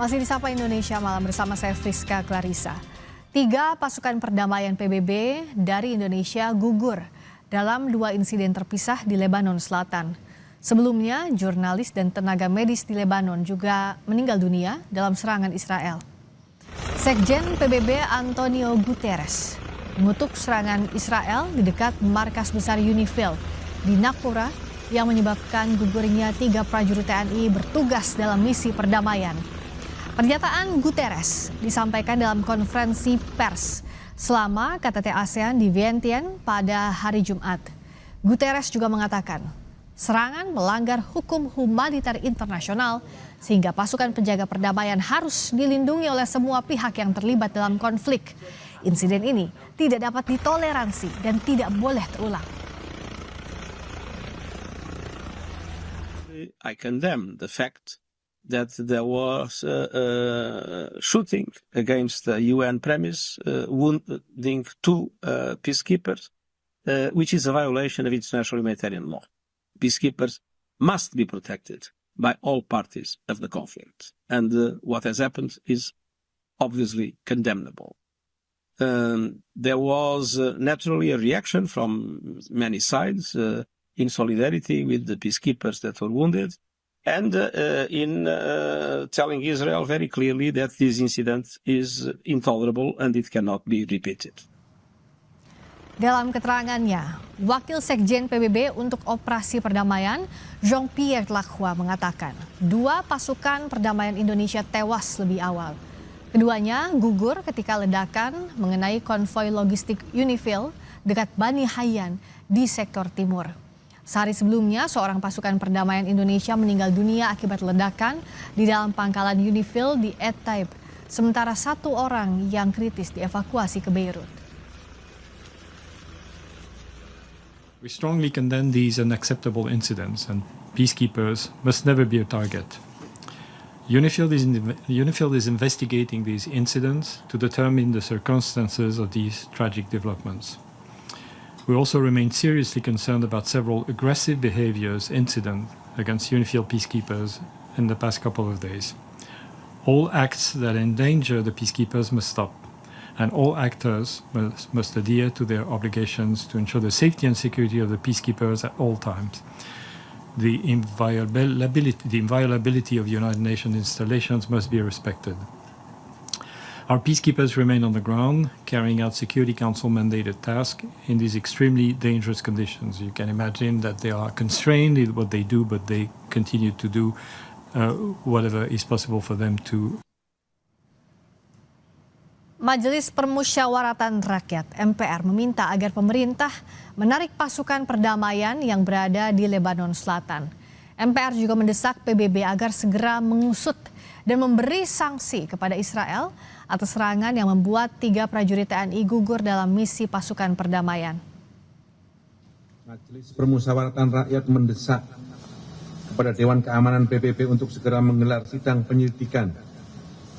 Masih di Sapa Indonesia Malam bersama saya Friska Clarissa. 3 pasukan perdamaian PBB dari Indonesia gugur dalam 2 insiden terpisah di Lebanon Selatan. Sebelumnya, jurnalis dan tenaga medis di Lebanon juga meninggal dunia dalam serangan Israel. Sekjen PBB Antonio Guterres mengutuk serangan Israel di dekat markas besar UNIFIL di Nakura yang menyebabkan gugurnya 3 prajurit TNI bertugas dalam misi perdamaian. Pernyataan Guterres disampaikan dalam konferensi pers selama KTT ASEAN di Vientiane pada hari Jumat. Guterres juga mengatakan serangan melanggar hukum humanitar internasional sehingga pasukan penjaga perdamaian harus dilindungi oleh semua pihak yang terlibat dalam konflik. Insiden ini tidak dapat ditoleransi dan tidak boleh terulang. I condemn the fact that there was shooting against the UN premise, wounding 2 peacekeepers, which is a violation of international humanitarian law. Peacekeepers must be protected by all parties of the conflict. And what has happened is obviously condemnable. There was naturally a reaction from many sides in solidarity with the peacekeepers that were wounded, and in telling Israel very clearly that this incident is intolerable and it cannot be repeated. Dalam keterangannya, Wakil Sekjen PBB untuk Operasi Perdamaian, Jean-Pierre Lacroix mengatakan 2 pasukan perdamaian Indonesia tewas lebih awal. Keduanya gugur ketika ledakan mengenai konvoi logistik UNIFIL dekat Bani Hayyan di sektor timur. Sehari sebelumnya, seorang pasukan perdamaian Indonesia meninggal dunia akibat ledakan di dalam pangkalan UNIFIL di Et Taib, sementara 1 orang yang kritis dievakuasi ke Beirut. We strongly condemn these unacceptable incidents, and peacekeepers must never be a target. UNIFIL is investigating these incidents to determine the circumstances of these tragic developments. We also remain seriously concerned about several aggressive incidents against UNIFIL peacekeepers in the past couple of days. All acts that endanger the peacekeepers must stop, and all actors must adhere to their obligations to ensure the safety and security of the peacekeepers at all times. The inviolability of United Nations installations must be respected. Our peacekeepers remain on the ground, carrying out Security Council mandated tasks in these extremely dangerous conditions. You can imagine that they are constrained in what they do, but they continue to do whatever is possible for them to. Majelis Permusyawaratan Rakyat (MPR) meminta agar pemerintah menarik pasukan perdamaian yang berada di Lebanon Selatan. MPR juga mendesak PBB agar segera mengusut dan memberi sanksi kepada Israel atas serangan yang membuat 3 prajurit TNI gugur dalam misi pasukan perdamaian. Majelis Permusyawaratan Rakyat mendesak kepada Dewan Keamanan PBB untuk segera menggelar sidang penyelidikan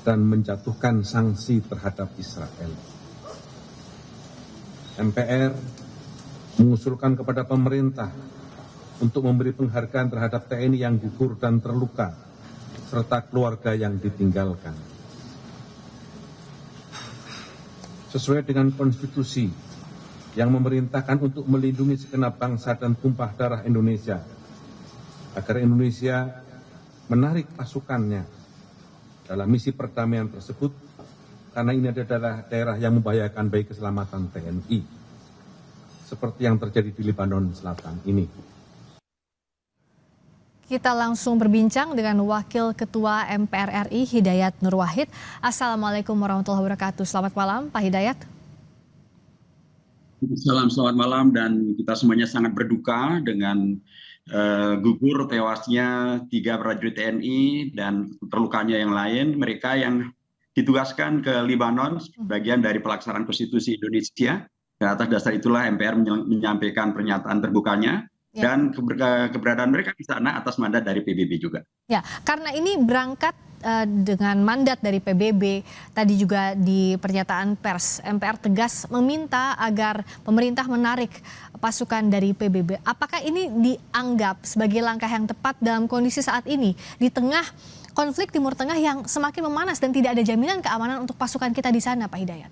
dan menjatuhkan sanksi terhadap Israel. MPR mengusulkan kepada pemerintah untuk memberi penghargaan terhadap TNI yang gugur dan terluka, serta keluarga yang ditinggalkan. Sesuai dengan konstitusi yang memerintahkan untuk melindungi segenap bangsa dan tumpah darah Indonesia, agar Indonesia menarik pasukannya dalam misi perdamaian tersebut, karena ini adalah daerah yang membahayakan bagi keselamatan TNI, seperti yang terjadi di Lebanon Selatan ini. Kita langsung berbincang dengan Wakil Ketua MPR RI Hidayat Nur Wahid. Assalamualaikum warahmatullahi wabarakatuh. Selamat malam Pak Hidayat. Selamat malam, dan kita semuanya sangat berduka dengan gugur tewasnya 3 prajurit TNI dan terlukanya yang lain. Mereka yang ditugaskan ke Lebanon bagian dari pelaksanaan konstitusi Indonesia. Dan atas dasar itulah MPR menyampaikan pernyataan terbukanya. Dan keberadaan mereka di sana atas mandat dari PBB juga. Ya, karena ini berangkat dengan mandat dari PBB, tadi juga di pernyataan pers, MPR tegas meminta agar pemerintah menarik pasukan dari PBB. Apakah ini dianggap sebagai langkah yang tepat dalam kondisi saat ini, di tengah konflik Timur Tengah yang semakin memanas dan tidak ada jaminan keamanan untuk pasukan kita di sana, Pak Hidayat?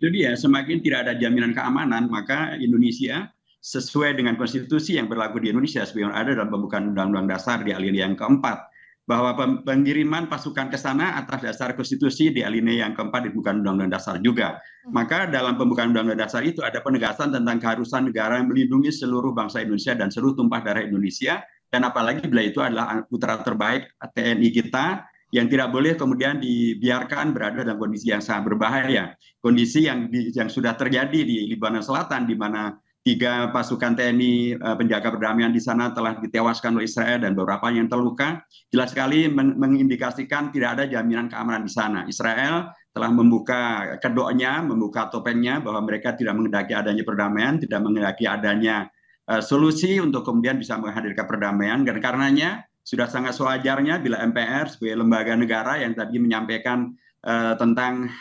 Itu dia, semakin tidak ada jaminan keamanan, maka Indonesia sesuai dengan konstitusi yang berlaku di Indonesia sebagaimana ada dalam pembukaan Undang-Undang Dasar di alinea yang keempat, bahwa pengiriman pasukan ke sana atas dasar konstitusi di alinea yang keempat di pembukaan Undang-Undang Dasar juga. Maka dalam pembukaan Undang-Undang Dasar itu ada penegasan tentang keharusan negara melindungi seluruh bangsa Indonesia dan seluruh tumpah darah Indonesia, dan apalagi bila itu adalah putra terbaik TNI kita, yang tidak boleh kemudian dibiarkan berada dalam kondisi yang sangat berbahaya. Kondisi yang sudah terjadi di Lebanon Selatan, di mana 3 pasukan TNI penjaga perdamaian di sana telah ditewaskan oleh Israel dan beberapa yang terluka, jelas sekali mengindikasikan tidak ada jaminan keamanan di sana. Israel telah membuka kedoknya, membuka topengnya bahwa mereka tidak menghendaki adanya perdamaian, tidak menghendaki adanya solusi untuk kemudian bisa menghadirkan perdamaian, dan karenanya sudah sangat sewajarnya bila MPR sebagai lembaga negara yang tadi menyampaikan tentang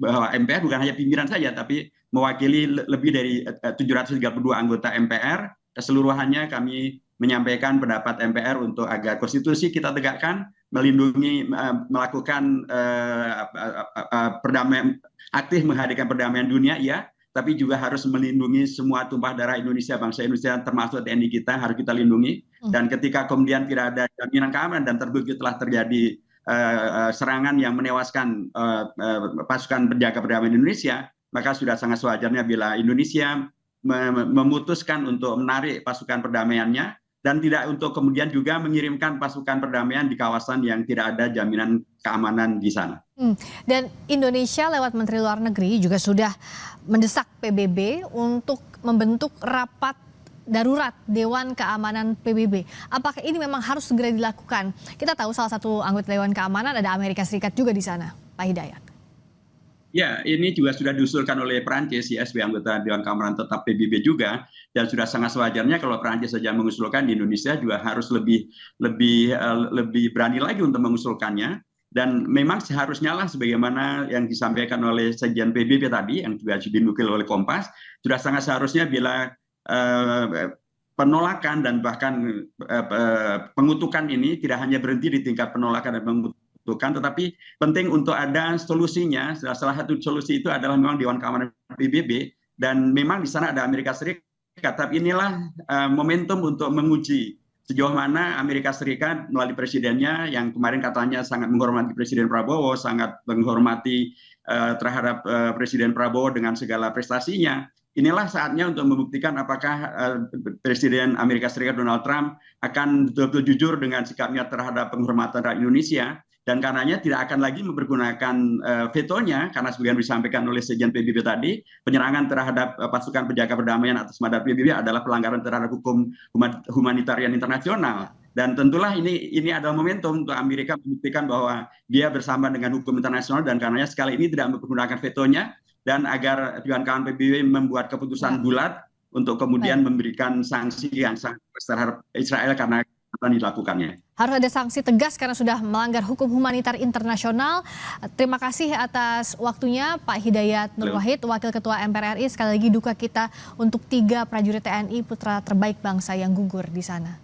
bahwa MPR bukan hanya pimpinan saja, tapi mewakili lebih dari 732 anggota MPR, keseluruhannya kami menyampaikan pendapat MPR untuk agar konstitusi kita tegakkan, melindungi, melakukan perdamaian, aktif menghadirkan perdamaian dunia, ya, tapi juga harus melindungi semua tumpah darah Indonesia, bangsa Indonesia, termasuk TNI kita harus kita lindungi. Dan ketika kemudian tidak ada jaminan keamanan dan terbukti telah terjadi serangan yang menewaskan pasukan penjaga perdamaian Indonesia, maka sudah sangat sewajarnya bila Indonesia memutuskan untuk menarik pasukan perdamaiannya dan tidak untuk kemudian juga mengirimkan pasukan perdamaian di kawasan yang tidak ada jaminan keamanan di sana. Dan Indonesia lewat Menteri Luar Negeri juga sudah mendesak PBB untuk membentuk rapat darurat Dewan Keamanan PBB. Apakah ini memang harus segera dilakukan? Kita tahu salah satu anggota Dewan Keamanan ada Amerika Serikat juga di sana, Pak Hidayat. Ya, ini juga sudah diusulkan oleh Perancis, ya, sebagai anggota Dewan Keamanan tetap PBB juga, dan sudah sangat sewajarnya kalau Perancis saja mengusulkan, di Indonesia juga harus lebih berani lagi untuk mengusulkannya. Dan memang seharusnya lah sebagaimana yang disampaikan oleh Sekjen PBB tadi, yang juga dinukil oleh Kompas, sudah sangat seharusnya bila penolakan dan bahkan pengutukan ini tidak hanya berhenti di tingkat penolakan dan pengutukan, tetapi penting untuk ada solusinya. Salah satu solusi itu adalah memang Dewan Keamanan PBB, dan memang di sana ada Amerika Serikat, tapi inilah momentum untuk menguji sejauh mana Amerika Serikat melalui presidennya yang kemarin katanya sangat menghormati Presiden Prabowo, sangat menghormati terhadap Presiden Prabowo dengan segala prestasinya. Inilah saatnya untuk membuktikan apakah Presiden Amerika Serikat Donald Trump akan betul-betul jujur dengan sikapnya terhadap penghormatan rakyat Indonesia, dan karenanya tidak akan lagi mempergunakan vetonya, karena sebagian disampaikan oleh Sekjen PBB tadi, penyerangan terhadap pasukan penjaga perdamaian atas mandat PBB adalah pelanggaran terhadap hukum humanitarian internasional. Dan tentulah ini adalah momentum untuk Amerika membuktikan bahwa dia bersama dengan hukum internasional, dan karenanya sekali ini tidak mempergunakan vetonya, dan agar Dewan Keamanan PBB membuat keputusan bulat untuk kemudian memberikan sanksi yang sangat terhadap Israel karena apa yang dilakukannya. Harus ada sanksi tegas karena sudah melanggar hukum humanitar internasional. Terima kasih atas waktunya Pak Hidayat Nur Wahid, Wakil Ketua MPR RI. Sekali lagi duka kita untuk 3 prajurit TNI putra terbaik bangsa yang gugur di sana.